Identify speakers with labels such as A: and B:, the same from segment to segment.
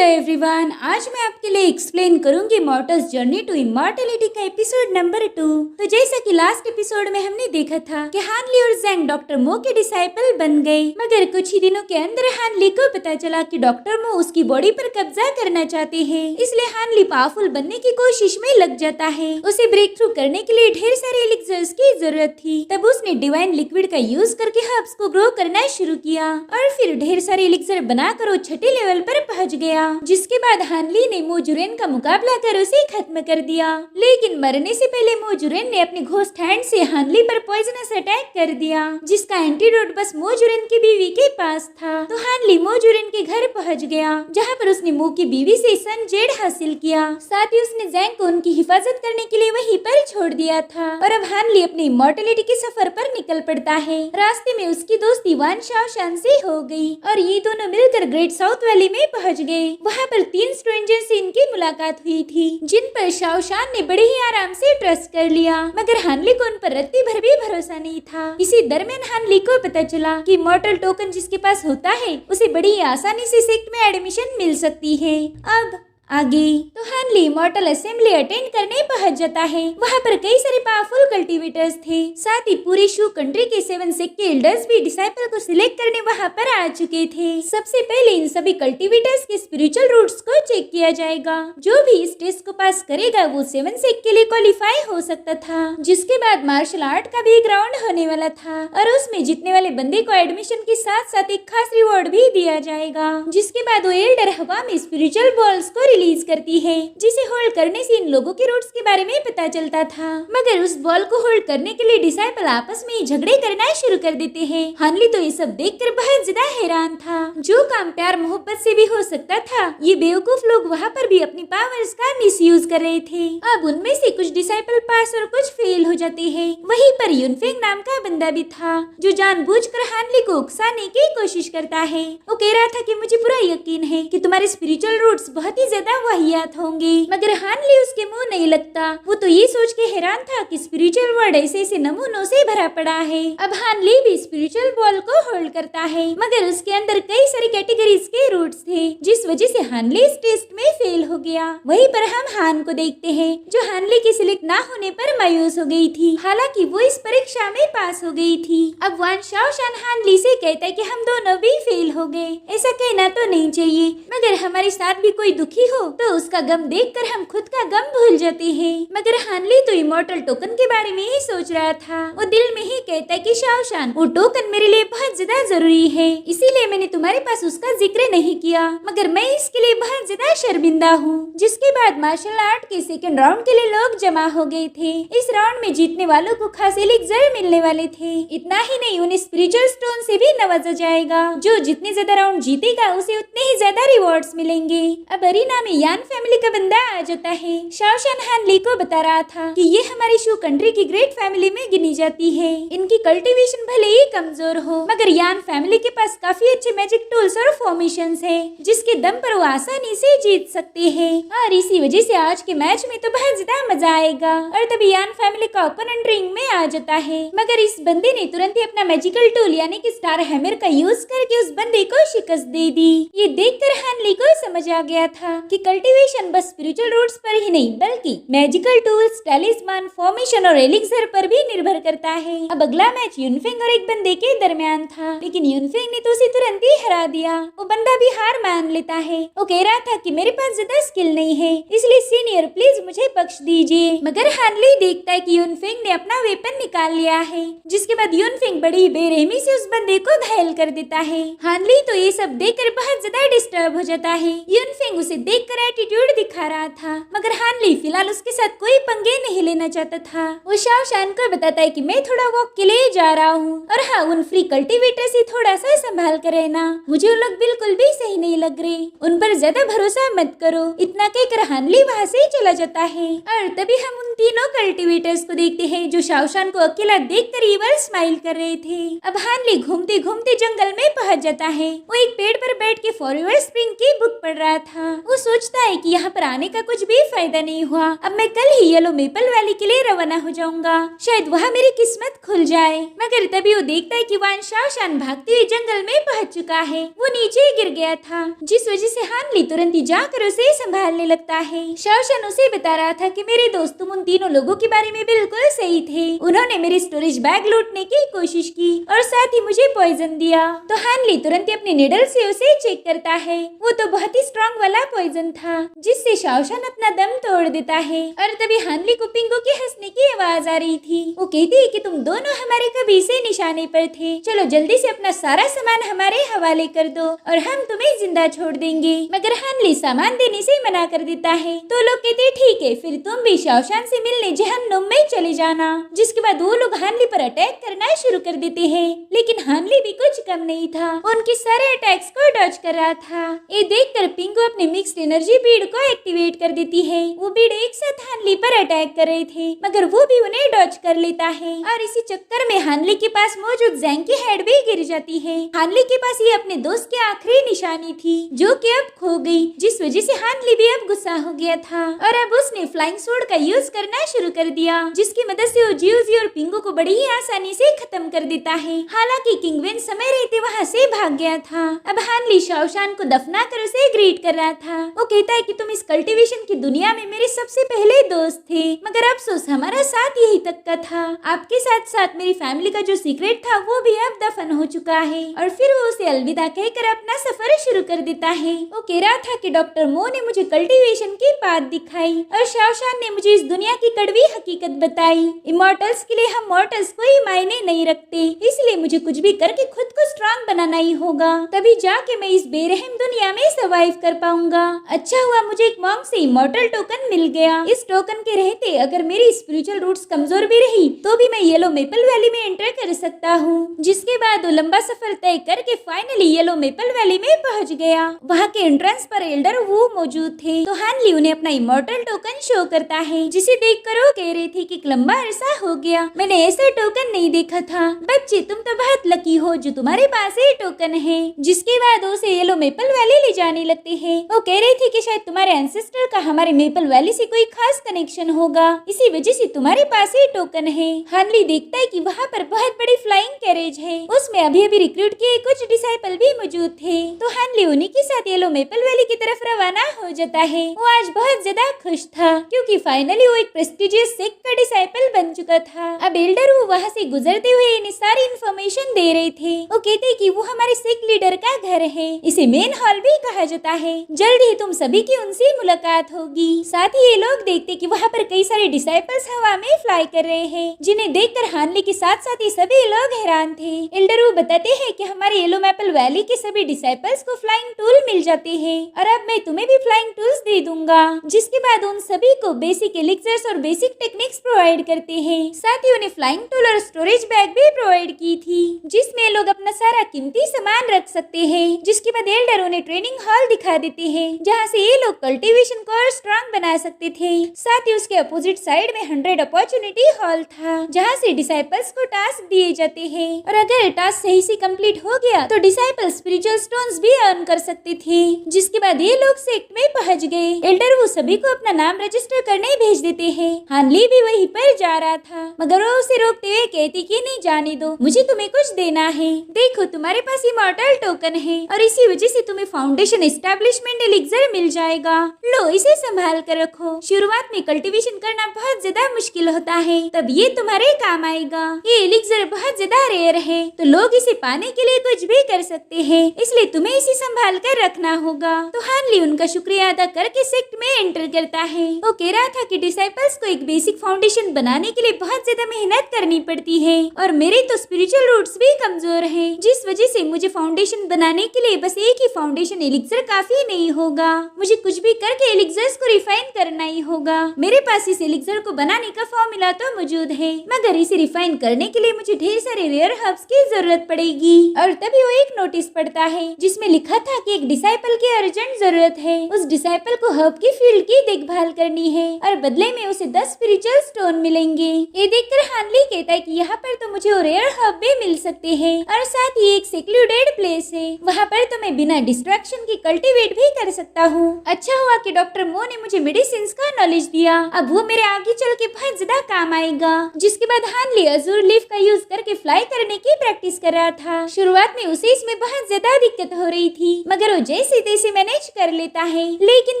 A: Hello everyone, आज मैं आपके लिए एक्सप्लेन करूंगी मॉर्टल्स जर्नी टू इमॉर्टैलिटी का एपिसोड नंबर 2। तो जैसा कि लास्ट एपिसोड में हमने देखा था कि हानली और ज़ैंग डॉक्टर मो के डिसाइपल बन गए, मगर कुछ ही दिनों के अंदर हानली को पता चला कि डॉक्टर मो उसकी बॉडी पर कब्जा करना चाहते हैं। इसलिए हानली पावरफुल बनने की कोशिश में लग जाता है। उसे ब्रेक थ्रू करने के लिए ढेर सारे एलिक्सर्स की जरूरत थी। तब उसने डिवाइन लिक्विड का यूज करके हर्ब्स को ग्रो करना शुरू किया और फिर ढेर सारे एलिक्सर बनाकर वो छठे लेवल पर पहुंच गया, जिसके बाद हानली ने मोजुरेन का मुकाबला कर उसे खत्म कर दिया। लेकिन मरने से पहले मोजुरेन ने अपने घोस्ट हैंड से हानली पर पॉइजनस अटैक कर दिया, जिसका एंटीडोट बस मोजुरेन की बीवी के पास था। तो हानली मोजुरेन के घर पहुंच गया, जहां पर उसने मो की बीवी से सन जेड हासिल किया। साथ ही उसने ज़ैंग को उनकी हिफाजत करने के लिए वहीं पर छोड़ दिया था। और अब हानली अपनी इमॉर्टैलिटी के सफर पर निकल पड़ता है। रास्ते में उसकी दोस्ती वान शाओशान से हो गई और ये दोनों मिलकर ग्रेट साउथ वैली में पहुंच गए। वहाँ पर 3 स्ट्रेंजर से इनकी मुलाकात हुई थी, जिन पर शाओशान ने बड़े ही आराम से ट्रस्ट कर लिया, मगर हानली को उन पर रत्ती भर भी भरोसा नहीं था। इसी दरमियान हानली को पता चला कि मॉर्टल टोकन जिसके पास होता है उसे बड़ी आसानी से सेक्ट में एडमिशन मिल सकती है। अब आगे तो हानली इमॉर्टल असेंबली अटेंड करने पहुंच जाता है। वहाँ पर कई सारे पावरफुल कल्टीवेटर्स थे। साथ ही पूरी शू कंट्री के 7 सेक्ट एल्डर्स भी डिसाइपल को सिलेक्ट करने वहाँ पर आ चुके थे। सबसे पहले इन सभी कल्टीवेटर्स के स्पिरिचुअल रूट्स को चेक किया जाएगा। जो भी इस टेस्ट को पास करेगा वो 7 सेक्ट के लिए क्वालिफाई हो सकता था। जिसके बाद मार्शल आर्ट का भी ग्राउंड होने वाला था और उसमें जीतने वाले बंदे को एडमिशन के साथ साथ एक खास रिवॉर्ड भी दिया जाएगा। जिसके बाद वो एल्डर हवा में स्पिरिचुअल बॉल्स को रिलीज करती है, जिसे होल्ड करने से इन लोगों के रूट्स के बारे में पता चलता था। मगर उस बॉल को होल्ड करने के लिए डिसाइपल आपस में झगड़े करना शुरू कर देते हैं। हानली तो ये सब देखकर बहुत ज्यादा हैरान था। जो काम प्यार मोहब्बत से भी हो सकता था, ये बेवकूफ लोग वहाँ पर भी अपनी पावर्स का मिसयूज कर रहे थे। अब उनमें से कुछ डिसाइपल पास और कुछ फेल हो जाते हैं। वहीं पर यूनफेंग नाम का बंदा भी था, जो जानबूझकर हानली को उकसाने की कोशिश करता है। वो कह रहा था कि मुझे पूरा यकीन है कि तुम्हारे स्पिरिचुअल रूट्स बहुत ही ज्यादा वाहियात होंगे, मगर हानली उसके मुंह नहीं लगता। वो तो ये सोच के हैरान था कि स्पिरिचुअल वर्ल्ड ऐसे ऐसे नमूनों से भरा पड़ा है। अब हानली भी स्पिरिचुअल बॉल को होल्ड करता है, मगर उसके अंदर कई सारी कैटेगरीज के रूट्स थे, जिस वजह से हानली इस टेस्ट में फेल हो गया। वहीं पर हम हान को देखते हैं, जो हानली के सिलेक्ट ना होने पर मायूस हो गई थी, हालांकि वो इस परीक्षा में पास हो गई थी। अब वान शाओशान हानली से कहता है कि हम दोनों भी फेल हो गए। ऐसा कहना तो नहीं चाहिए, मगर हमारे साथ भी कोई दुखी हो तो उसका गम देखकर हम खुद का गम भूल जाते हैं। मगर हानली तो इमॉर्टल टोकन के बारे में ही सोच रहा था। वो दिल में ही कहता है कि शाओशान, वो टोकन मेरे लिए बहुत ज्यादा जरूरी है, इसीलिए मैंने तुम्हारे पास उसका जिक्र नहीं किया, मगर मैं इसके लिए बहुत ज्यादा शर्मिंदा हूँ। जिसके बाद मार्शल आर्ट के सेकंड राउंड के लिए लोग जमा हो गए थे। इस राउंड में जीतने वालों को खास एलिक्सर मिलने वाले थे। इतना ही नहीं, उन्हें स्पिरिचुअल स्टोन से भी नवाजा जाएगा। जो जितने ज्यादा राउंड जीतेगा उसे उतने ही ज्यादा रिवॉर्ड्स मिलेंगे। अब अरीना में यान फैमिली का बंदा आ जाता है। शाओशान हानली को बता रहा था कि ये हमारी शू कंट्री की ग्रेट फैमिली में गिनी जाती है। इनकी कल्टीवेशन भले ही कमजोर हो, मगर यान फैमिली के पास काफी अच्छे मैजिक टूल्स और फॉर्मेशंस है, जिसके दम पर वो आसानी से जीत सकते हैं। और इसी वजह से आज के मैच में तो बहुत ज्यादा मजा आएगा। और तभी यान फैमिली का ओपोनेंट रिंग में आ जाता है, मगर इस बंदे ने तुरंत ही अपना मैजिकल टूल यानी कि स्टार हैमर का यूज करके उस बंदे को शिकस्त दे दी। ये देखकर हानली को समझ आ गया था कि कल्टीवेशन बस स्पिरिचुअल रूट्स पर ही नहीं, बल्कि मैजिकल टूल्स, टैलिस्मान, फॉर्मेशन और एलिक्सर पर भी निर्भर करता है। अब अगला मैच यूनफेंग और एक बंदे के दरमियान था, लेकिन यूनफेंग ने तो उसे तुरंत ही हरा दिया। वो बंदा भी हार मान लेता है। वो कह रहा था कि मेरे पास ज्यादा स्किल नहीं है, इसलिए सीनियर प्लीज मुझे बख्श दीजिए। मगर हानली देखता है कि यूनफेंग ने अपना वेपन निकाल लिया है, जिसके बाद यूनफेंग बड़ी बेरहमी से उस बंदे को घायल कर देता है। हानली तो ये सब देखकर बहुत ज्यादा डिस्टर्ब हो जाता है। यूनफेंग उसे देखकर एटीट्यूड दिखा रहा था, मगर हानली फिलहाल उसके साथ कोई पंगे नहीं लेना चाहता था। वो शाओशान को बताता है कि मैं थोड़ा वॉक के लिए जा रहा हूँ, और हाँ, उन फ्री कल्टीवेटर से थोड़ा सा संभाल कर रहना, मुझे वो लोग बिल्कुल भी सही नहीं लग रहे, उन पर ज्यादा भरोसा मत करो। इतना कहकर हानली वहाँ से चला जाता है। और तभी हम उन तीनों कल्टीवेटर्स को देखते हैं, जो शाओशान को अकेला देखकर ईवल स्माइल कर रहे थे। अब हानली घूमते घूमते जंगल में पहुँच जाता है। वो एक पेड़ पर बैठ के फॉरएवर स्प्रिंग की बुक पढ़ रहा था। वो सोचता है कि यहाँ पर आने का कुछ भी फायदा नहीं हुआ। अब मैं कल ही येलो मेपल वैली के लिए रवाना हो जाऊंगा, शायद वहाँ मेरी किस्मत खुल जाए। मगर तभी वो देखता है कि वान शाओशान भागते हुए जंगल में पहुँच चुका है। वो नीचे गिर गया था, जिस वजह से हान ली तुरंत ही जाकर उसे संभालने लगता है। शाओशान उसे बता रहा था कि मेरे दोस्त तुम उन तीनों लोगों के बारे में बिल्कुल सही थे। उन्होंने मेरी स्टोरेज बैग लूटने की कोशिश की और साथ ही मुझे पॉइजन दिया। तो हान ली तुरंत ही अपने निडल से उसे चेक करता है। वो तो बहुत ही स्ट्रॉन्ग वाला पॉइजन था, जिससे शाओशान अपना दम तोड़ देता है। और तभी हान ली को पिंगो के हंसने की आवाज आ रही थी। वो कहती है कि तुम दोनों हमारे कभी से निशाने पर थे, चलो जल्दी से अपना सारा सामान हमारे हवाले कर दो और हम तुम्हें जिंदा छोड़ देंगे। मगर हान ली सामान देने से मना कर देता है। तो लोग कहते ठीक है, फिर तुम भी शाओशान से मिलने जहन्नुम में चले जाना। जिसके बाद वो लोग हान ली पर अटैक करना शुरू कर देते हैं। लेकिन हान ली भी कुछ कम नहीं था, उनके सारे अटैक्स को डॉज कर रहा था। ये देखकर पिंगो अपने मिक्स्ड एनर्जी बीड को एक्टिवेट कर देती है। वो बीड एक साथ हान ली पर अटैक कर रहे थे, मगर वो भी उन्हें डॉज कर लेता है। और इसी चक्कर में हान ली के पास मौजूद ज़ैंग की हेड भी गिर जाती है। हान ली के पास ये अपने दोस्त की आखिरी निशानी थी, जो कि अब खो गई, जिस वजह से हान ली भी अब गुस्सा हो गया था और अब उसने फ्लाइंग स्वॉर्ड का यूज करना शुरू कर दिया, जिसकी मदद से वो जियोजी और पिंगो को बड़ी ही आसानी से खत्म कर देता है। हालांकि किंगवेन समय रहते वहाँ से भाग गया था। अब हान ली शाओशान को दफना कर उसे ग्रीट कर रहा था। वो कहता है कि तुम इस कल्टीवेशन की दुनिया में मेरे सबसे पहले दोस्त थे, मगर अफसोस हमारा साथ यही तक का था। आपके साथ साथ मेरी फैमिली का जो सीक्रेट था वो भी अब दफन हो चुका है। और फिर वो उसे अलविदा कहकर अपना सफर शुरू कर देता है। वो कह रहा था कि डॉक्टर मो ने मुझे कल्टीवेशन की बात दिखाई और शाओशान ने मुझे इस दुनिया की कड़वी हकीकत बताई। इमॉर्टल्स के लिए हम मॉर्टल्स कोई मायने नहीं रखते, इसलिए मुझे कुछ भी करके खुद को स्ट्रांग बनाना ही होगा, तभी जाके मैं इस बेरहम दुनिया में सर्वाइव कर पाऊंगा। अच्छा हुआ मुझे एक मॉन्क से इमॉर्टल टोकन मिल गया। इस टोकन के रहते अगर मेरी स्पिरिचुअल रूट्स कमजोर भी रही तो भी मैं येलो मेपल वैली में एंटर कर सकता हूँ। जिसके बाद वो लंबा सफर तय करके फाइनली येलो मेपल वैली में पहुँच गया। वहाँ के एंट्रेंस पर एल्डर वो मौजूद थे। तो हान ली उन्हें अपना इमॉर्टल टोकन शो करता है, जिसे देखकर वो कह रहे थे कि लंबा अरसा हो गया मैंने ऐसा टोकन नहीं देखा था। बच्चे तुम तो बहुत लकी हो जो तुम्हारे पास ये टोकन है। जिसके बाद उसे येलो मेपल वैली ले जाने लगते हैं। वो कह रहे थे कि शायद तुम्हारे एंसेस्टर का हमारे मेपल वैली से कोई खास कनेक्शन होगा, इसी वजह से तुम्हारे पास ये टोकन है। हान ली देखता है कि वहाँ पर बहुत बड़ी फ्लाइंग कैरेज है, उसमें अभी अभी रिक्रूट किए कुछ डिसाइपल भी मौजूद थे। तो हान ली उन्हीं के साथ येलो मेपल वैली की तरफ रवाना हो जाता है। वो आज बहुत ज्यादा खुश था क्योंकि फाइनली वो एक प्रेस्टिजियस सेक्ट का डिसाइपल बन चुका था। अब एल्डर वो वहाँ से गुजरते हुए इन्हें सारी इन्फॉर्मेशन दे रहे थे। वो कहते कि वो हमारे सेक्ट लीडर का घर है, इसे मेन हॉल भी कहा जाता है। जल्द ही तुम सभी की उनसे मुलाकात होगी। साथ ही ये लोग देखते कि वहाँ पर कई सारे डिसाइपल्स हवा में फ्लाई कर रहे हैं, जिन्हें देखकर हान ली के साथ साथ ये सभी लोग हैरान थे। एल्डर वो बताते हैं कि हमारे येलो मेपल वैली के सभी डिसाइपल्स को फ्लाइंग टूल मिल जाते हैं और अब मैं तुम्हें भी फ्लाइंग टूल्स दे दूंगा। जिसके बाद उन सभी को बेसिक एलिक्सर्स और बेसिक टेक्निक्स प्रोवाइड करते हैं। साथ ही उन्हें फ्लाइंग टूल और स्टोरेज बैग भी प्रोवाइड की थी, जिसमें लोग अपना सारा कीमती सामान रख सकते हैं। जिसके बाद एल्डर उन्हें ट्रेनिंग हॉल दिखा देते हैं, जहाँ से ये लोग कल्टीवेशन को और स्ट्रांग बना सकते थे। साथ ही उसके अपोजिट साइड में 100 अपॉर्चुनिटी हॉल था, जहाँ से डिसाइपल्स को टास्क दिए जाते हैं और अगर टास्क सही से कंप्लीट हो गया तो डिसाइपल स्पिरिचुअल स्टोन्स भी अर्न कर सकते थे। जिसके बाद ये लोग सेक्ट में पहुंच गए। एल्डर वो सभी को अपना नाम रजिस्टर करने भेज देते हैं। हान ली भी वहीं पर जा रहा था, मगर वो उसे रोकते हुए कहती कि नहीं जाने दो, मुझे तुम्हें कुछ देना है। देखो तुम्हारे पास इमॉर्टल टोकन है और इसी वजह से तुम्हें फाउंडेशन एस्टेब्लिशमेंट एलिक्सर मिल जाएगा। लो इसे संभाल कर रखो। शुरुआत में कल्टीवेशन करना बहुत ज्यादा मुश्किल होता है, तब ये तुम्हारे काम आएगा। ये एलिक्सर बहुत ज्यादा रेयर है, तो लोग इसे पाने के लिए कुछ भी कर सकते हैं, इसलिए तुम्हें इसे संभाल कर रखना होगा। तो हान ली उनका शुक्रिया अदा करके सेक्ट में एंटर करता है। वो कह रहा था कि डिसाइपल्स को एक बेसिक फाउंडेशन बनाने के लिए बहुत ज्यादा मेहनत करनी पड़ती है और मेरे तो स्पिरिचुअल रूट्स भी कमजोर हैं, जिस वजह से मुझे फाउंडेशन बनाने के लिए बस एक ही फाउंडेशन एलिक्सर काफी नहीं होगा। मुझे कुछ भी करके एलिक्सर्स को रिफाइन करना ही होगा। मेरे पास इस एलिक्सर को बनाने का फॉर्मूला तो मौजूद है, मगर इसे रिफाइन करने के लिए मुझे ढेर सारे रेयर हर्ब्स की जरूरत पड़ेगी। और तभी वो एक नोटिस पढ़ता है जिसमें लिखा था कि एक डिसाइपल की अर्जेंट जरूरत है। उस डिसाइपल को हर्ब की फील्ड की देखभाल करनी है और बदले में उसे 10 स्पिरिचुअल स्टोन मिलेंगे। ये देखकर हान ली कहता है कि यहाँ पर तो मुझे रेयर हर्ब भी मिल सकते हैं और साथ ही एक सेक्लूडेड प्लेस है, वहाँ पर तो मैं बिना डिस्ट्रैक्शन के कल्टीवेट भी कर सकता सकता हूँ। अच्छा हुआ कि डॉक्टर मो ने मुझे मेडिसिन का नॉलेज दिया, अब वो मेरे आगे चल के बहुत ज्यादा काम आएगा। जिसके बाद हानली अजूर लीफ का यूज करके फ्लाई करने की प्रैक्टिस कर रहा था। शुरुआत में उसे इसमें बहुत ज्यादा दिक्कत हो रही थी, मगर वो जैसे तैसे मैनेज कर लेता है। लेकिन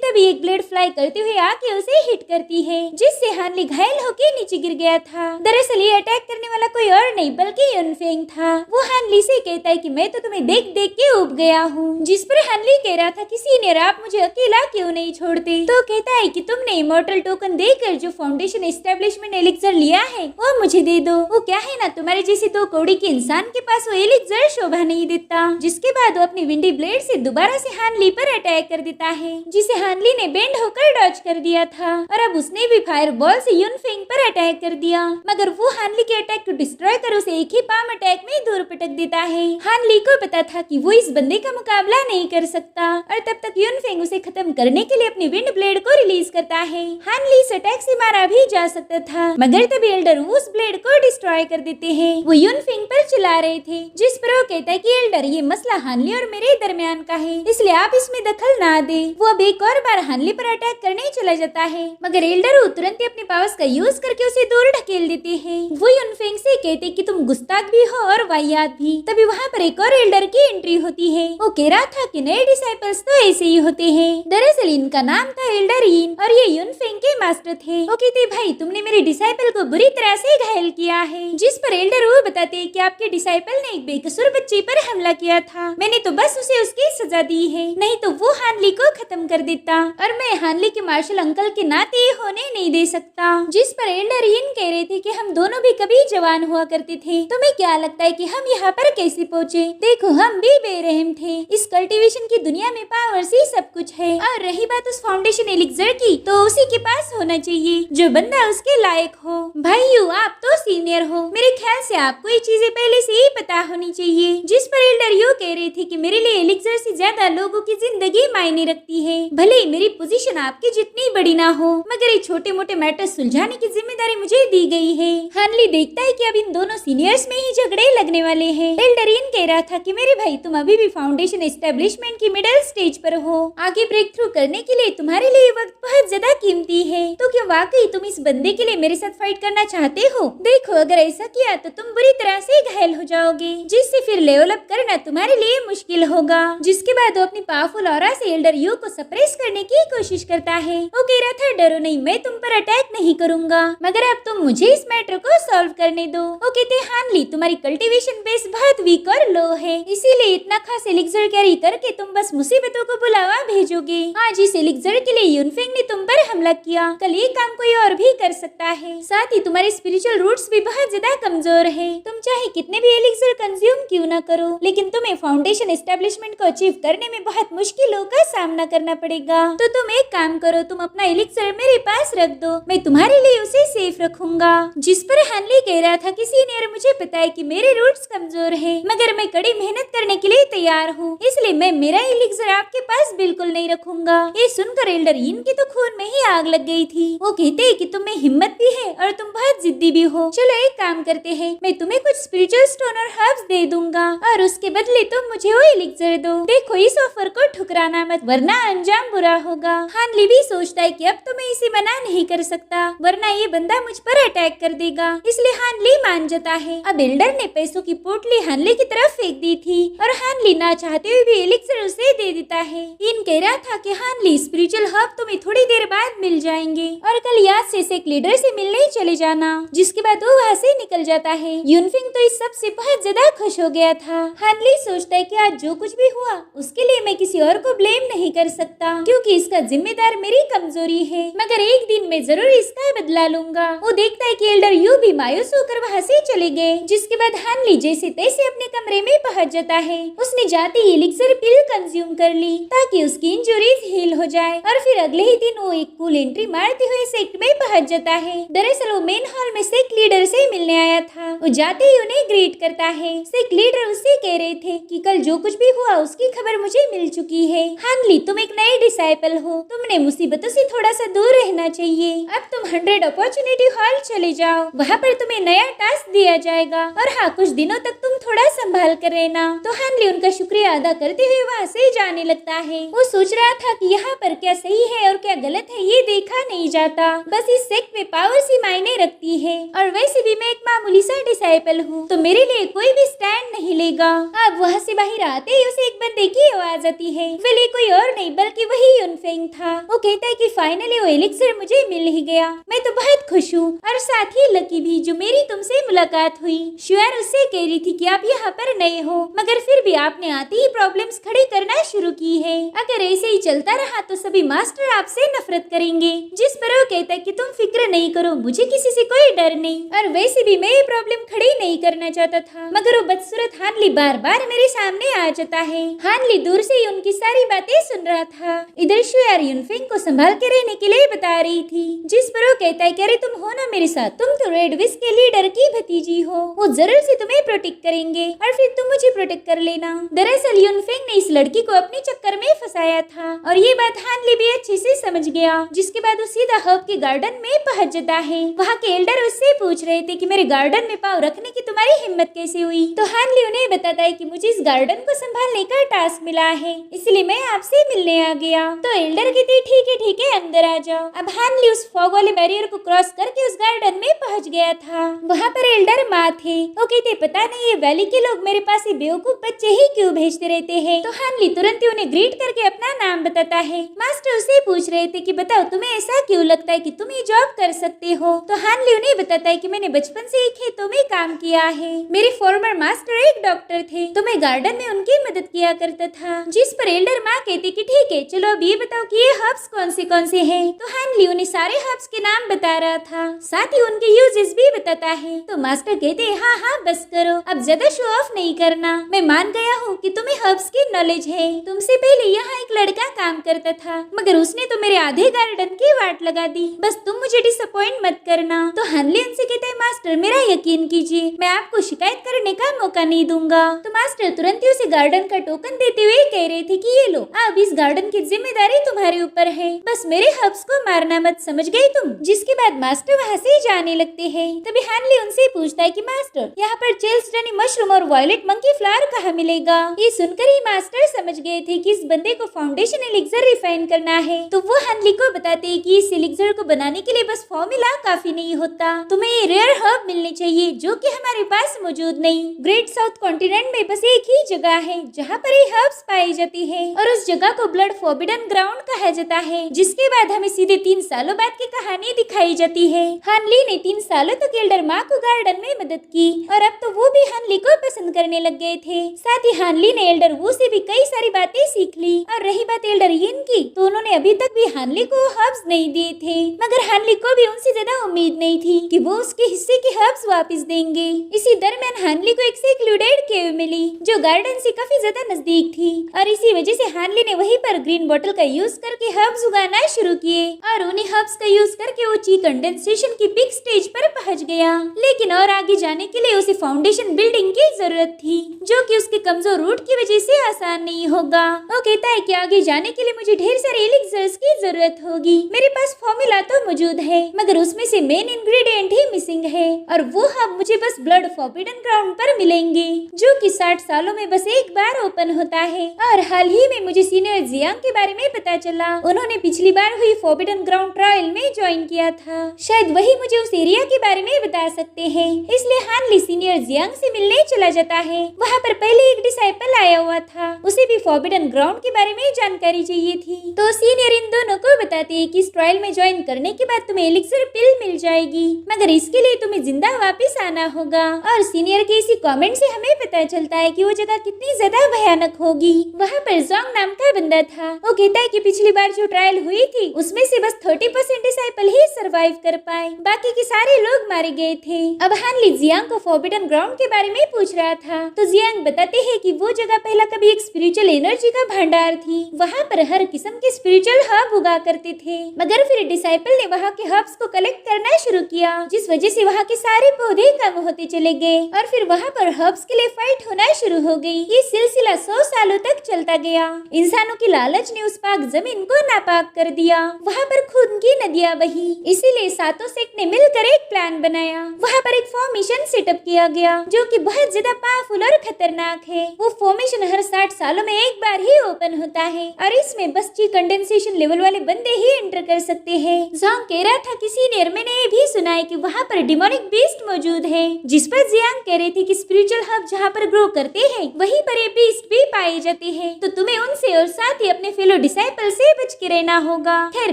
A: तभी एक ब्लेड फ्लाई करते हुए आके उसे हिट करती है, जिससे हानली घायल होके नीचे गिर गया था। दरअसल ये अटैक करने वाला कोई और नहीं बल्कि युनफेंग था। वो हानली से कहता है कि मैं तो तुम्हें देख देख के उब गया हूँ। जिस पर हानली कह रहा था कि सीनियर आप मुझे अकेला क्यों नहीं छोड़ते। तो कहता है कि तुमने इमॉर्टल टोकन देकर जो फाउंडेशन एस्टेब्लिशमेंट एलिक्सर लिया है वो मुझे दे दो। वो क्या है ना, तुम्हारे जैसे दो कौड़ी के इंसान के पास वो एलिक्सर शोभा नहीं देता। जिसके बाद वो अपनी विंडी ब्लेड से दोबारा से हानली पर अटैक कर देता है, जिसे हानली ने बेंड होकर डॉज कर दिया था। और अब उसने भी फायर बॉल से युनफेंग पर अटैक कर दिया, मगर वो हानली के अटैक को डिस्ट्रॉय कर उसे एक ही पाम अटैक में दूर पटक देता है। हानली को पता था कि वो इस बंदे का मुकाबला नहीं कर सकता, और तब तक युनफेंग उसे खत्म करने के लिए अपनी विंड ब्लेड को रिलीज करता है। हानली इस अटैक से मारा भी जा सकता था, मगर तभी एल्डर उस ब्लेड को डिस्ट्रॉय कर देते हैं। वो युनफेंग पर चला रहे थे, जिस पर वो कहता है कि एल्डर ये मसला हानली और मेरे दरमियान का है, इसलिए आप इसमें दखल ना दे। वो अब एक और बार हानली पर अटैक करने चला जाता है, मगर एल्डर तुरंत ही अपने पावर्स का यूज करके उसे दूर ढकेल देते हैं। वो युनफेंग से कहते कि तुम गुस्ताख भी हो और वाहियात भी। तभी वहाँ पर एक और एल्डर की एंट्री होती है। वो कह रहा था कि नए डिसाइपल्स तो ऐसे ही होते हैं। दरअसल इनका नाम था एल्डर यीन और ये युनफेंग के मास्टर थे। वो कहते भाई तुमने मेरे डिसाइपल को बुरी तरह से घायल किया है। जिस पर एल्डर वो बताते हैं कि आपके डिसाइपल ने एक बेकसूर बच्चे पर हमला किया था, मैंने तो बस उसे उसकी सजा दी है, नहीं तो वो हानली को खत्म कर देता, और मैं हानली के मार्शल अंकल के नाते होने नहीं दे सकता। जिस पर एल्डर यीन कह रहे थे कि हम दोनों भी कभी जवान हुआ करते थे, तुम्हें क्या लगता है कि हम यहाँ पर कैसे पहुँचे? देखो हम भी बेरहम थे। इस कल्टीवेशन की दुनिया में पावर्स ही सब कुछ है, और रही बात उस फाउंडेशन एलिक्सर की, तो उसी के पास होना चाहिए जो बंदा उसके लायक हो। भाइयों आप तो सीनियर हो, मेरे ख्याल से आपको ये चीजें पहले से ही पता होनी चाहिए। जिस पर एल्डर यू कह रहे थे कि मेरे लिए एलिक्सर से ज्यादा लोगों की जिंदगी मायने रखती है। भले ही मेरी पोजीशन आपकी जितनी बड़ी ना हो, मगर ये छोटे मोटे मैटर सुलझाने की जिम्मेदारी मुझे दी गई है। हानली देखता है कि अब इन दोनों सीनियर्स में ही झगड़े लगने वाले हैं। एल्डर यीन कह रहा था कि मेरे भाई तुम अभी भी फाउंडेशन एस्टेब्लिशमेंट की मिडिल स्टेज पर हो, आगे ब्रेक थ्रू करने के लिए तुम्हारे लिए वक्त बहुत ज्यादा कीमती है। तो क्या वाकई तुम इस बंदे के लिए मेरे साथ फाइट करना चाहते हो? देखो अगर ऐसा किया तो तुम बुरी तरह से घायल हो जाओगे, जिससे फिर लेवल अप करना तुम्हारे लिए मुश्किल होगा। जिसके बाद वो अपनी पावरफुल ऑरा से एल्डर यू को सप्रेस करने की कोशिश करता है। वो कह रहा था डरो नहीं, मैं तुम पर अटैक नहीं करूंगा, मगर अब तुम मुझे इस मैटर को सॉल्व करने दो। वो कहते हानली तुम्हारी कल्टीवेशन बेस बहुत वीक और लो है, इसीलिए इतना खास एलिक्सर कैरी करके तुम बस मुसीबतों को बुलावा भेजोगे। आज इस एलिक्सर के लिए युनफेंग ने तुम पर हमला किया, कल ये काम कोई और भी कर सकता है। साथ ही तुम्हारे स्पिरिचुअल रूट्स भी बहुत ज्यादा कमजोर है। तुम चाहे कितने भी एलिक्सर कंज्यूम क्यों ना करो, लेकिन तुम्हें फाउंडेशन एस्टेब्लिशमेंट को अचीव करने में बहुत मुश्किलों का सामना करना पड़ेगा। तो तुम एक काम करो, तुम अपना एलिक्सर मेरे पास रख दो, मैं तुम्हारे लिए उसे सेफ रखूंगा। जिस पर हानली कह रहा था कि सीनियर मुझे पता है कि मेरे रूट्स कमजोर है, मगर मैं कड़ी मेहनत करने के लिए तैयार हूँ, इसलिए मैं मेरा एलिक्सर आपके पास बिल्कुल नहीं रखूंगा। ये सुनकर एल्डर यीन के तो खून में ही आग लग गई थी। वो कहते हैं कि तुम में हिम्मत भी है और तुम बहुत जिद्दी भी हो। चलो एक काम करते हैं, मैं तुम्हें कुछ स्पिरिचुअल स्टोन और हर्ब्स दे दूंगा और उसके बदले तुम मुझे वो एलिक्सर दो। देखो इस ऑफर को ठुकराना मत, वरना अंजाम बुरा होगा। हानली भी सोचता है कि अब तो मैं इसे मना नहीं कर सकता, वरना ये बंदा मुझ पर अटैक कर देगा, इसलिए हानली मान जाता है। अब एल्डर ने पैसों की पोटली हानली की तरफ फेंक दी थी और हानली ना चाहते हुए भी एलिक्सर उसे दे देता है। इन कह रहा था कि हानली स्पिरिचुअल हर्ब तुम्हें थोड़ी देर बाद मिल जाएंगे और कल याद से एक लीडर से मिलने चले जाना। जिसके बाद वो वहाँ से निकल जाता है। युनफेंग तो इस सब से बहुत ज्यादा खुश हो गया था। हानली सोचता है कि आज जो कुछ भी हुआ उसके लिए मैं किसी और को ब्लेम नहीं कर सकता, क्योंकि इसका जिम्मेदार मेरी कमजोरी है, मगर एक दिन मैं जरूर इसका बदला लूंगा। वो देखता है कि एल्डर यू भी मायूस होकर वहाँ से चले गए। जिसके बाद हानली जैसे तैसे अपने कमरे में पहुंच जाता है। उसने जाते ही एलिक्सर पिल कंज्यूम कर ली ताकि उसकी इंजरीज हील हो जाए, और फिर अगले ही दिन वो एक कूल एंट्री मारते हुए सेक्ट में पहुंच जाता है। दरअसल वो मेन हॉल में सेक्ट लीडर से मिलने आया था। वो जाते ही उन्हें ग्रीट करता है। सेक्ट लीडर उससे कह रहे थे कि कल जो कुछ भी हुआ उसकी खबर मुझे मिल चुकी है। हानली तुम एक नए डिसाइपल हो, तुमने मुसीबतों से थोड़ा सा दूर रहना चाहिए। अब तुम 100 अपॉर्चुनिटी हॉल चले जाओ, वहाँ पर तुम्हें नया टास्क दिया जाएगा और हाँ, कुछ दिनों तक तुम थोड़ा संभाल कर रहना। तो हानली उनका शुक्रिया अदा करते हुए वहाँ से जाने लगता है। वो सोच रहा था कि यहाँ पर क्या सही है और क्या गलत है ये देखा नहीं जाता, बस इस सेक्ट में पावर सी मायने रखती है और वैसे भी मैं एक मामूली सा डिसाइपल हूँ, तो मेरे लिए कोई भी स्टैंड नहीं लेगा। अब वहाँ से बाहर आते ही उसे एक बंदे की आवाज आती है। वेले कोई और नहीं बल्कि वही यूनफेंग था। वो कहता है कि फाइनली वो एलिक्सर मुझे मिल ही गया, मैं तो बहुत खुश हूँ और साथ ही लकी भी जो मेरी तुमसे मुलाकात हुई। शुआर उससे कह रही थी कि आप यहाँ पर नए हो, मगर फिर भी आपने आते ही प्रॉब्लम्स खड़ी करना शुरू की है। अगर ऐसे ही चलता रहा तो सभी मास्टर आपसे नफरत करेंगे। जिस पर वो कहता है कि तुम फिक्र नहीं करो, मुझे किसी से कोई डर नहीं और वैसे भी मैं ये प्रॉब्लम खड़ी नहीं करना चाहता था, मगर वो बदसूरत हानली बार बार मेरे सामने आ जाता है। हानली दूर से ही उनकी सारी बातें सुन रहा था। इधर शुआर यूनफेंग को संभाल के रहने के लिए बता रही थी, जिस पर वो कहता है कि अरे तुम हो ना मेरे साथ, तुम तो रेड विस्क के लीडर की भतीजी हो, वो जरूर से तुम्हें प्रोटेक्ट करेंगे और फिर तुम मुझे प्रोटेक्ट कर लेना। दरअसल यूनफेंग ने इस लड़की को अपने चक्कर में फंसाया था और ये बात हानली भी अच्छे से समझ गया, जिसके बाद वो सीधा हब के गार्डन में पहुंच जाता है। वहाँ के एल्डर उससे पूछ रहे थे कि मेरे गार्डन में पाँव रखने की तुम्हारी हिम्मत कैसे हुई, तो हानली उन्हें बताता है कि मुझे इस गार्डन को संभालने का टास्क मिला है, इसलिए मैं आपसे मिलने आ गया। तो एल्डर कहते ठीक है अंदर आ जाओ। अब हानली उस फॉग वाले बैरियर को क्रॉस करके उस गार्डन में पहुंच गया था। वहाँ पर एल्डर माँ थे। वो कहते पता नहीं ये वैली के लोग मेरे पास ये बेवकूफ बच्चे ही क्यों भेजते रहते हैं। तो हानली तुरंत ही उन्हें ग्रीट करके अपना नाम बताता है। मास्टर उससे पूछ रहे थे कि बताओ तुम्हें ऐसा क्यों लगता है कि तुम ये जॉब कर सकते हो। तो हानली उन्हें बताता है कि मैंने बचपन से ही खेतों में काम किया है, मेरे फॉर्मर मास्टर एक डॉक्टर थे, तो मैं गार्डन में उनकी मदद किया करता था। जिस पर एल्डर माँ कहती कि ठीक है चलो अब ये बताओ कि ये हर्ब्स कौन से हैं। तो हानली उन्हें सारे हर्ब्स के नाम बता रहा था, साथ ही उनके यूजेस भी बताता है। तो मास्टर कहते हाँ बस करो, अब ज्यादा शो ऑफ नहीं करना, मैं मान गया हूँ कि तुम्हें हर्ब्स की नॉलेज है। तुमसे पहले यहाँ एक लड़का काम करता था, मगर उसने तो मेरे आधे गार्डन की वाट लगा दी, बस तुम मुझे डिसअपॉइंट मत करना। तो हानली उनसे कहता है मास्टर मेरा यकीन कीजिए, मैं आपको शिकायत करने का मौका नहीं दूंगा। तो मास्टर तुरंत ही उसे गार्डन का टोकन देते हुए कह रहे थे कि ये लो, अब इस गार्डन की जिम्मेदारी तुम्हारे ऊपर है, बस मेरे हर्ब्स को मारना मत, समझ गई तुम। जिसके बाद मास्टर वहाँ से जाने लगते हैं। तभी हानली उनसे पूछता है कि मास्टर यहाँ पर चेल्सडनी मशरूम और वायलेट मंकी फ्लावर कहाँ मिलेगा। ये सुनकर ही मास्टर समझ गए थे कि इस बंदे को फाउंडेशन एलिक्सर रिफाइन करना है। तो वो हानली को बताते हैं कि इस एलिक्सर को बनाने के लिए बस फॉर्मूला काफी नहीं होता, तुम्हें ये रेयर हर्ब मिलने चाहिए जो कि हमारे पास मौजूद नहीं। ग्रेट साउथ कॉन्टिनेंट में बस एक ही जगह है जहाँ पर ये हर्ब्स पाई जाती है और उस जगह को ब्लड फॉरबिडन ग्राउंड कहा जाता है। जिसके बाद हमें सीधे 3 सालों बाद की कहानी दिखाई जाती है। हानली ने 3 सालों तक एल्डर माँ को गार्डन में मदद की और अब तो वो भी हानली को पसंद करने लग गए थे। साथ ही हानली ने एल्डर वू से भी कई सारी बातें सीख ली। और रही बात एल्डर यिन की, तो उन्होंने अभी तक भी हानली को हर्ब्स नहीं दिए थे, मगर हानली को भी उनसे ज्यादा उम्मीद नहीं थी कि वो उसके हिस्से के हर्ब्स वापस देंगे। इसी दरमियान हानली को एक सेक्लूडेड केव मिली जो गार्डन से काफी ज्यादा नजदीक थी और इसी वजह से हानली ने वहीं पर ग्रीन बोतल का यूज करके हर्ब्स उगाना शुरू किए और उन्हीं हर्ब्स का यूज करके वो ची कंडेंसेशन की बिग स्टेज पर पहुंच गया। लेकिन और आगे जाने के लिए उसे फाउंडेशन बिल्डिंग की जरूरत थी जो कि उसके कमजोर रूट की वजह से आसान नहीं होगा। वो कहता है कि आगे जाने के लिए मुझे ढेर सारे एलिक्सर्स की जरूरत होगी, मेरे पास फॉर्मूला तो मौजूद है मगर उसमें से मेन इंग्रेडिएंट ही मिसिंग है और वो हब मुझे बस ब्लड फॉरबिडन ग्राउंड पर मिलेंगे जो कि 60 सालों में बस एक बार ओपन होता है। और हाल ही में मुझे सीनियर जियांग के बारे में पता चला, उन्होंने पिछली बार हुई फॉरबिडन ग्राउंड ट्रायल में ज्वाइन किया था, शायद वही मुझे उस एरिया के बारे में बता सकते हैं। इसलिए हानली सीनियर जियांग से मिलने चला जाता है। वहाँ पर पहले एक डिसाइपल आया हुआ था, उसे भी फॉरबिडन ग्राउंड के बारे में जानकारी चाहिए थी। तो सीनियर इन दोनों को बताते हैं कि इस ट्रायल में ज्वाइन करने के बाद तुम्हें एलिक्सर पिल मिल जाएगी, मगर इसके लिए तुम्हें जिंदा वापस आना होगा। और सीनियर के इसी कमेंट से हमें पता चलता है कि वो जगह कितनी ज्यादा भयानक होगी। वहाँ पर जोंग नाम का बंदा था, वो कहता है कि पिछली बार जो ट्रायल हुई थी उसमें से बस 30% डिसाइपल ही सरवाइव कर पाए, बाकी के सारे लोग मारे गए थे। अब हानली जियांग को फॉरबिडन ग्राउंड के बारे में पूछ रहा था, तो जियांग बताते हैं कि वो जगह पहला कभी एक स्पिरिचुअल एनर्जी का भंडार थी, वहाँ पर हर किस्म के स्पिरिचुअल हब उगा करते करते थे। मगर फिर डिसाइपल ने वहाँ के हर्ब्स को कलेक्ट करना शुरू किया, जिस वजह से वहाँ के सारे पौधे कम होते चले गए और फिर वहाँ पर हर्ब्स के लिए फाइट होना शुरू हो गई। ये सिलसिला 100 सालों तक चलता गया। इंसानों की लालच ने उस पाक जमीन को नापाक कर दिया। वहाँ पर खून की नदियाँ बही। इसीलिए सातों सेक्ट ने मिलकर एक प्लान बनाया। वहाँ पर एक फॉर्मेशन सेटअप किया गया जो कि बहुत ज्यादा पावरफुल और खतरनाक है। वो फॉर्मेशन हर 60 सालों में एक बार ही ओपन होता है और इसमें बस कंडेंसेशन लेवल वाले बंदे ही एंटर कर सकते हैं। ज़ोंग कह रहा था कि सीनियर मैंने ये भी सुना है कि वहाँ पर डिमोनिक बीस्ट मौजूद है, जिस पर जियांग कह रही थी कि स्पिरिचुअल हब जहाँ पर ग्रो करते हैं वहीं पर ये बीस्ट भी पाए जाते हैं, तो तुम्हें उनसे और साथ ही अपने फेलो डिसाइपल से बच के रहना होगा। खैर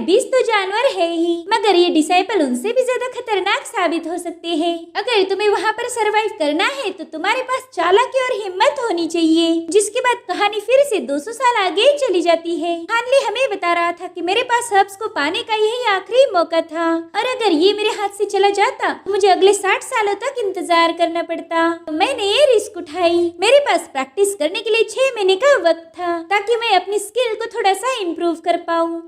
A: बीस्ट तो जानवर है ही, मगर ये डिसाइपल उनसे भी ज्यादा खतरनाक साबित हो सकते हैं। अगर तुम्हें वहाँ पर सरवाइव करना है तो तुम्हारे पास चालाकी और हिम्मत होनी चाहिए। जिसके बाद कहानी फिर से 200 साल आगे चली जाती है। हानले हमें बता रहा था कि मेरे पास हब्स को पाने का यही आखिरी मौका था और अगर ये मेरे हाथ से चला जाता तो मुझे अगले 60 सालों तक इंतजार करना पड़ता। तो मैंने ये रिस्क उठाई। मेरे पास प्रैक्टिस करने के लिए 6 महीने का वक्त था ताकि मैं अपनी स्किल को थोड़ा सा इम्प्रूव कर पाऊँ।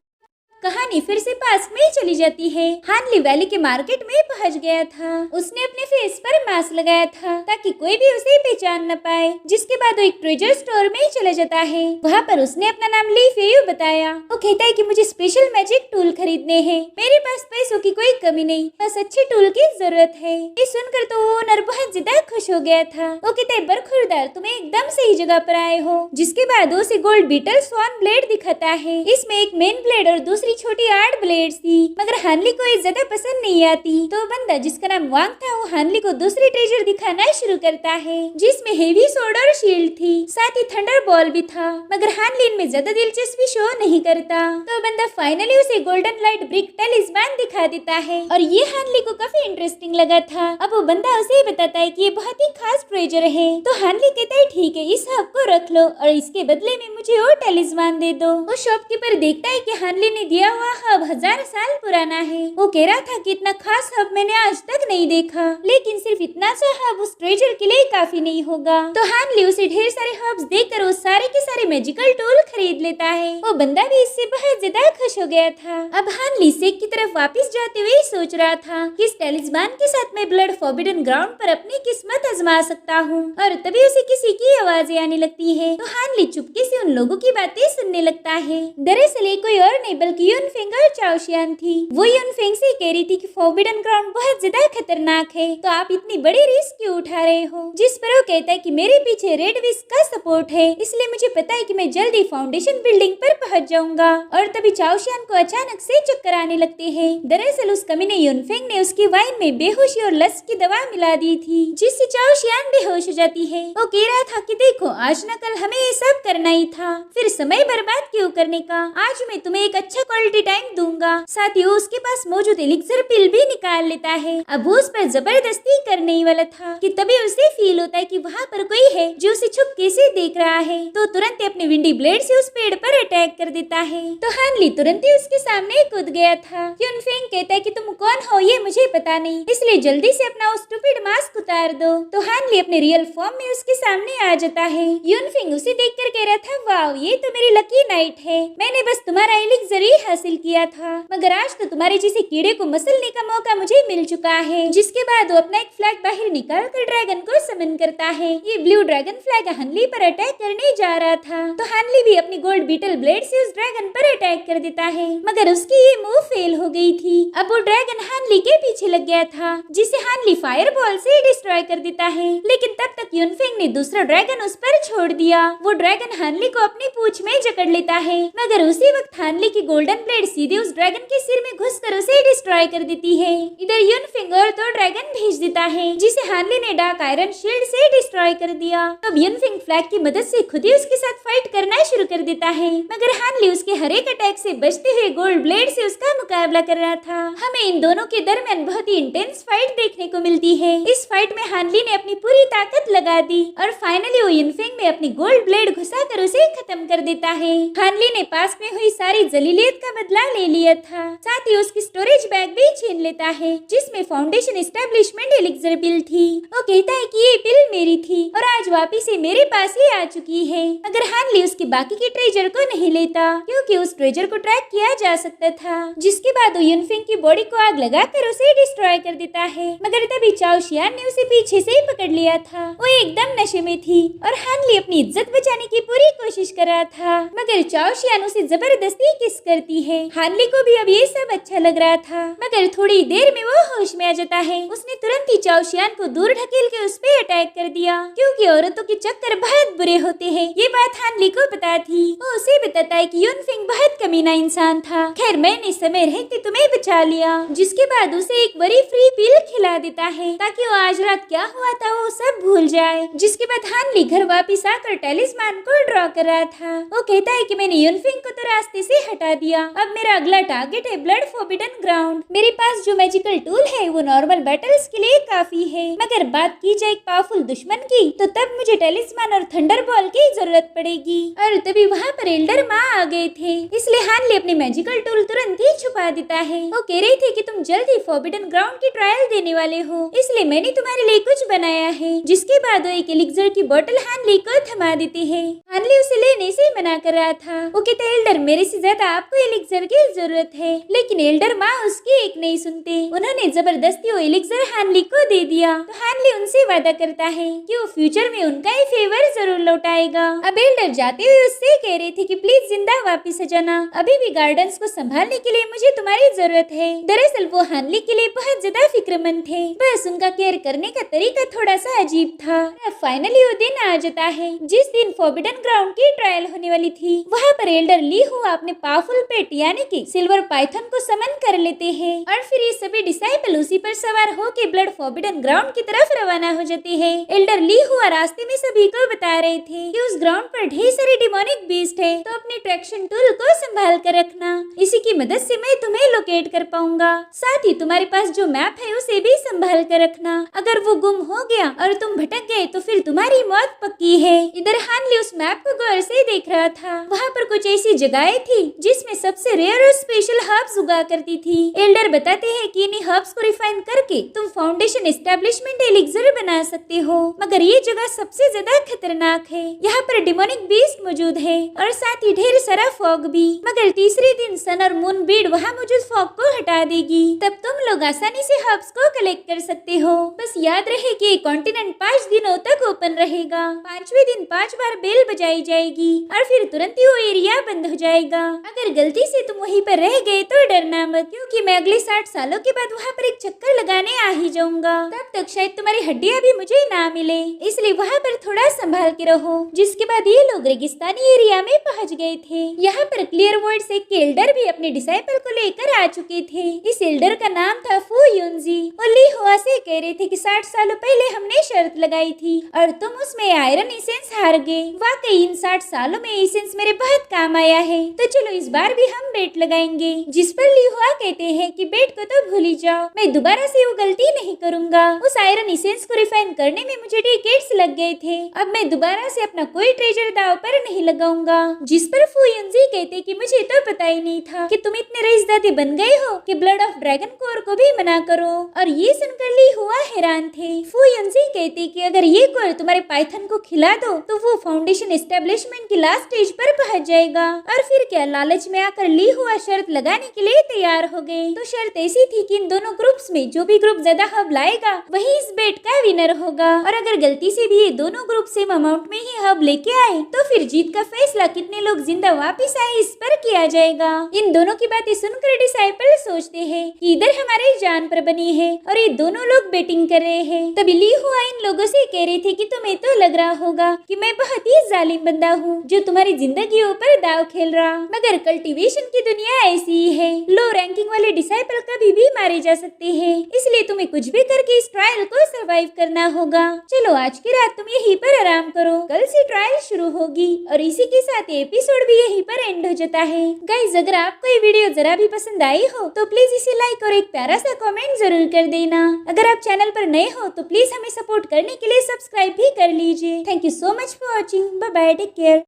A: कहानी फिर से पास में चली जाती है। हानली वैली के मार्केट में पहुंच गया था। उसने अपने फेस पर मास्क लगाया था ताकि कोई भी उसे पहचान न पाए। जिसके बाद वो एक ट्रेजर स्टोर में चला जाता है। वहाँ पर उसने अपना नाम ली फेयू बताया। वो कहता है कि मुझे स्पेशल मैजिक टूल खरीदने हैं। मेरे पास पैसों की कोई कमी नहीं, बस अच्छे टूल की जरूरत है। ये सुनकर तो ओनर बहुत ज्यादा खुश हो गया था। वो कहता है बरखुरदार, तुम एकदम सही जगह पर आए हो। जिसके बाद वो उसे गोल्ड बीटल स्वान ब्लेड दिखाता है। इसमें एक मेन ब्लेड और दूसरी छोटी 8 ब्लेड्स थी, मगर हानली को ये ज्यादा पसंद नहीं आती। तो बंदा जिसका नाम वांग था वो हानली को दूसरी ट्रेजर दिखाना शुरू करता है जिसमें हेवी सोर्ड और शील्ड थी, साथ ही थंडर बॉल भी था। मगर हानली इनमें ज्यादा दिलचस्पी शो नहीं करता। तो बंदा फाइनली उसे गोल्डन लाइट ब्रिक टैलिस्मान दिखा देता है और ये हानली को काफी इंटरेस्टिंग लगा था। अब वो बंदा उसे बताता है कि ये बहुत ही खास ट्रेजर है। तो हानली कहता है ठीक है, इस हब को रख लो और इसके बदले में मुझे वो टैलिस्मान दे दो। वो शॉपकीपर देखता है कि हानली ने दिया हुआ हब 1000 साल पुराना है। वो कह रहा था कि इतना खास हब मैंने आज तक नहीं देखा, लेकिन सिर्फ इतना सा हब उस ट्रेजर के लिए काफी नहीं होगा। तो हानली उसे ढेर सारे हब्स देकर वो सारे के सारे मैजिकल टूल खरीद लेता है। वो बंदा भी इससे बहुत ज्यादा खुश हो गया था। अब हानली सेक की तरफ वापस जाते हुए सोच रहा था कि इस टैलिस्मान के साथ मैं ब्लड फॉरबिडन ग्राउंड पर अपनी किस्मत आजमा सकता हूँ। और तभी उसे किसी की आवाजें आने लगती है। तो हानली चुपके से उन लोगों की बातें सुनने लगता है। दरअसल ये कोई और नहीं बल्कि यूनफेंग और चाओशियान थी। वो यूनफेंग से कह रही थी कि फॉरबिडन ग्राउंड बहुत ज्यादा खतरनाक है, तो आप इतनी बड़ी रिस्क क्यों उठा रहे हो। जिस पर वो कहता है कि मेरे पीछे रेड विस्क का सपोर्ट है, इसलिए मुझे पता है कि मैं जल्दी फाउंडेशन बिल्डिंग पर पहुंच जाऊंगा। और तभी चाओशियान को अचानक से चक्कर आने लगते हैं। दरअसल उस कमीने यूनफेंग ने उसकी वाइन में बेहोशी और लस्ट की दवा मिला दी थी, जिससे चाओशियान बेहोश हो जाती है। वो कह रहा था कि देखो आज न कल हमें ये सब करना ही था, फिर समय बर्बाद क्यों करने का। आज मैं तुम्हें एक अच्छा क्वालिटी टाइम दूंगा। साथ ही उसके पास मौजूद एलिक्सर पिल भी निकाल लेता है। अब वो उस पर जबरदस्ती करने ही वाला था कि तभी उसे फील होता है कि वहाँ पर कोई है जो उसे छुपके से देख रहा है। तो तुरंत अपने विंडी ब्लेड से उस पेड़ पर अटैक कर देता है। तो हानली तुरंत ही उसके सामने कूद गया था। यूनफेंग कहता है कि तुम कौन हो ये मुझे पता नहीं, इसलिए जल्दी से अपना उस स्टूपिड मास्क उतार दो। तो हानली अपने रियल फॉर्म में उसके सामने आ जाता है। यूनफेंग उसे देखकर कह रहा था वाओ ये तो मेरी लकी नाइट है, मैंने बस तुम्हारा एलिक्सर ही हासिल किया था, मगर आज तो तुम्हारे जैसे कीड़े को मसलने का मौका मुझे मिल चुका है। जिसके बाद वो अपना एक फ्लैग बाहर निकाल कर ड्रैगन को समन करता है। ये ब्लू ड्रैगन फ्लैग हानली पर अटैक करने जा रहा था। तो हानली भी अपनी गोल्ड बीटल ब्लेड से उस ड्रैगन पर अटैक कर देता है, मगर उसकी ये मूव फेल हो गई थी। अब वो ड्रैगन हानली के पीछे लग गया था, जिसे हानली फायर बॉल से डिस्ट्रॉय कर देता है। लेकिन तब तक यूनफेंग ने दूसरा ड्रैगन उस पर छोड़ दिया। वो ड्रैगन हानली को अपनी पूंछ में जकड़ लेता है, मगर उसी वक्त हानली की गोल्डन ब्लेड सीधे उस ड्रैगन के सिर में घुसकर उसे डिस्ट्रॉय कर देती है। इधर यूनफेंग और तो ड्रैगन भेज देता है, जिसे हानली ने डार्क आयरन शील्ड से डिस्ट्रॉय कर दिया। तब यूनफेंग फ्लैग की मदद से खुद ही उसके साथ फाइट करना शुरू कर देता है, मगर हानली उसके हर एक अटैक से बचते हुए गोल्ड ब्लेड से उसका मुकाबला कर रहा था। हमें इन दोनों के दरमियान बहुत ही इंटेंस फाइट देखने को मिलती है। इस फाइट में हानली ने अपनी पूरी ताकत लगा दी और फाइनली वो यूनफेंग में अपनी गोल्ड ब्लेड घुसा कर उसे खत्म कर देता है। हानली ने पास में हुई सारी जलीलियत का बदला ले लिया था। साथ ही उसकी स्टोरेज बैग भी छीन लेता है जिसमें फाउंडेशन एस्टेब्लिशमेंट एलिक्सर पिल थी। वो कहता है कि ये पिल मेरी थी और आज वापिस से मेरे पास ही आ चुकी है। अगर हानली उसके बाकी के ट्रेजर को नहीं लेता, क्योंकि उस ट्रेजर को ट्रैक किया जा सकता था। जिसके बाद वो यूनफिंग की बॉडी को आग लगाकर उसे डिस्ट्रॉय कर देता है, मगर तभी चाओ शियान ने उसे पीछे से पकड़ लिया था। वो एकदम नशे में थी और हानली अपनी इज्जत बचाने की पूरी कोशिश कर रहा था, मगर चाओ शियान उसे जबरदस्ती किस करती है। हानली को भी अब ये सब अच्छा लग रहा था, मगर थोड़ी देर में वो होश में आ जाता है। उसने तुरंत ही चाओ शियान को दूर ढकेल के उस पे अटैक कर दिया, क्योंकि औरतों के चक्कर बहुत बुरे होते हैं। ये बात हानली को पता थी। वो उसे बताता है कि यूनफिंग बहुत कमीना इंसान था। खैर मैंने समय रहते तुम्हें बचा लिया। जिसके बाद उसे एक बड़ी फ्री पिल खिला देता है ताकि वो आज रात क्या हुआ था वो सब भूल जाए। जिसके बाद हानली घर वापिस आकर टेलिस्मान को ड्रॉ कर रहा था। वो कहता है कि मैंने यूनफिंग को तो रास्ते से हटा दिया, अब मेरा अगला टारगेट है ब्लड फॉरबिडन ग्राउंड। मेरे पास जो मैजिकल टूल है वो नॉर्मल बैटल्स के लिए काफी है, मगर बात की जाए एक पावरफुल दुश्मन की तो तब मुझे टेलिस्मान और थंडरबॉल की जरूरत पड़ेगी। और तभी वहाँ पर एल्डर माँ आ गए थे, इसलिए हानली अपने मैजिकल टूल तुरंत ही छुपा देता है। वो कह रही थी कि तुम जल्द ही फॉरबिडन ग्राउंड की ट्रायल देने वाले हो, इसलिए मैंने तुम्हारे लिए कुछ बनाया है। जिसके बाद वो एक एलिक्सर की बोतल हानली को थमा देती है। हानली उसे लेने से मना कर रहा था। वो कहता है एल्डर मेरे से ज्यादा आपको एलिक्सर की जरूरत है, लेकिन एल्डर माँ उसकी एक नहीं सुनते। उन्होंने जबरदस्ती वो एलिक्सर हानली को दे दिया। तो हानली उनसे वादा करता है कि वो फ्यूचर में उनका ही फेवर जरूर लौटाएगा। अब एल्डर जाते हुए उससे कह रहे थे कि प्लीज जिंदा वापिस आ जाना, अभी भी गार्डन्स को संभालने के लिए मुझे तुम्हारी जरूरत है। दरअसल वो हानली के लिए बहुत ज्यादा फिक्रमंद थे, बस उनका केयर करने का तरीका थोड़ा सा अजीब था। फाइनली वो दिन आ जाता है जिस दिन फॉरबिडन ग्राउंड की ट्रायल होने वाली थी। वहाँ पर एल्डर ली हुआ अपने पावरफुल पेट यानी कि सिल्वर पाइथन को समन कर लेते हैं और फिर ये सभी डिसाइपल उसी पर सवार होकर ब्लड फॉरबिडन ग्राउंड की तरफ रवाना हो जाते हैं। एल्डर ली हुआ रास्ते में सभी को बता रहे थे कि उस ग्राउंड पर ढेर सारे डिमोनिक बीस्ट है, तो अपने ट्रैक्शन टूल को संभाल कर रखना, इसी की मदद से मैं तुम्हें लोकेट कर पाऊंगा। साथ ही तुम्हारे पास जो मैप है उसे भी संभाल कर रखना, अगर वो गुम हो गया और तुम भटक गए तो फिर तुम्हारी मौत पक्की है। इधर हानली उस मैप को गौर से देख रहा था। वहाँ पर कुछ ऐसी जगहें थी जिसमें सबसे रेयर और स्पेशल हर्ब्स उगा करती थी। एल्डर बताते हैं कि इन्हीं हर्ब्स को रिफाइन करके तुम फाउंडेशन एस्टेब्लिशमेंट एलिक्सर बना सकते हो, मगर ये जगह सबसे ज्यादा खतरनाक है। यहाँ पर डिमोनिक बीस्ट मौजूद है और साथ ही ढेर सारा फॉग भी, मगर तीसरे दिन सन और मून बीड वहाँ मौजूद फॉग को हटा देगी, तब तुम लोग आसानी से हर्ब्स को कलेक्ट कर सकते हो। बस याद रहे कि कॉन्टिनेंट 5 दिनों तक ओपन रहेगा। 5वें दिन 5 बार बेल बजाई जाएगी और फिर तुरंत ही वो एरिया बंद हो जाएगा। अगर गलती से तुम वहीं पर रह गए तो डरना मत, क्योंकि मैं अगले 60 सालों के बाद वहाँ पर एक चक्कर लगाने आ ही जाऊंगा। तब तक शायद तुम्हारी हड्डियाँ भी मुझे ना मिले, इसलिए वहाँ पर थोड़ा संभाल के रहो। जिसके बाद ये लोग रेगिस्तानी एरिया में पहुँच गए थे। यहाँ पर क्लियर वर्ड से एल्डर भी अपने डिसाइपल को लेकर आ चुके थे। इस एल्डर का नाम था फू युनजी। और ली हुआ से कह रहे थे कि 60 सालों पहले हमने शर्त लगाई थी और तुम उसमें आयरन एसेंस हार गए। वाकई इन 60 सालों में एसेंस मेरे बहुत काम आया है, तो चलो इस बार भी हम बेट लगाएंगे। जिस पर ली हुआ कहते हैं कि बेट को तो भूल ही जाओ, मैं दोबारा से वो गलती नहीं करूंगा। उस आयरन एसेंस को रिफाइन करने में मुझे डिकेड्स लग गए थे, अब मैं दोबारा से अपना कोई ट्रेजर दाव पर नहीं लगाऊंगा। जिस पर फू युनजी कहते कि मुझे तो पता ही नहीं था कि तुम इतने रईसदादे बन गए हो कि ब्लड ऑफ ड्रैगन कोर को भी मना करो। और ये सुनकर ली हुआ हैरान थे। फू युनजी कहते कि अगर ये कोर तुम्हारे पाइथन को खिला दो तो वो फाउंडेशन एस्टेब्लिशमेंट की लास्ट स्टेज पर पहुंच जाएगा। और फिर क्या लालच में आकर ली हुआ शर्त लगाने के लिए तैयार हो गए। तो शर्त ऐसी थी कि इन दोनों ग्रुप्स में जो भी ग्रुप ज्यादा हब लाएगा वही इस बेट का विनर होगा। और अगर गलती से भी ये दोनों ग्रुप सेम अमाउंट में ही हब लेके आए तो फिर जीत का फैसला कितने लोग जिंदा वापिस आए इस पर किया जाएगा। इन दोनों की बातें सुनकर डिसाइपल सोचते हैं कि इधर हमारे जान पर बनी है और ये दोनों लोग बेटिंग कर रहे हैं। तभी ली हुआ इन लोगों से कह रहे थे कि तुम्हें तो लग रहा होगा कि मैं बहुत ही जालिम बंदा हूँ जो तुम्हारी जिंदगियों पर दाव खेल रहा, मगर कल्टीवेशन की दुनिया ऐसी ही है। लो रैंकिंग वाले डिसाइपल कभी भी मारे जा सकते हैं, इसलिए तुम्हें कुछ भी करके इस ट्रायल को सरवाइव करना होगा। चलो आज की रात तुम यहीं पर आराम करो, कल से ट्रायल शुरू होगी। और इसी के साथ एपिसोड भी यहीं पर एंड हो जाता है। गाइस अगर आपको ये वीडियो जरा भी पसंद आई हो तो प्लीज इसे लाइक और एक प्यारा सा कमेंट जरूर कर देना। अगर आप चैनल पर नए हो तो प्लीज हमें सपोर्ट करने के लिए सब्सक्राइब भी कर लीजिए। Thank you so much for watching. Bye bye, take care.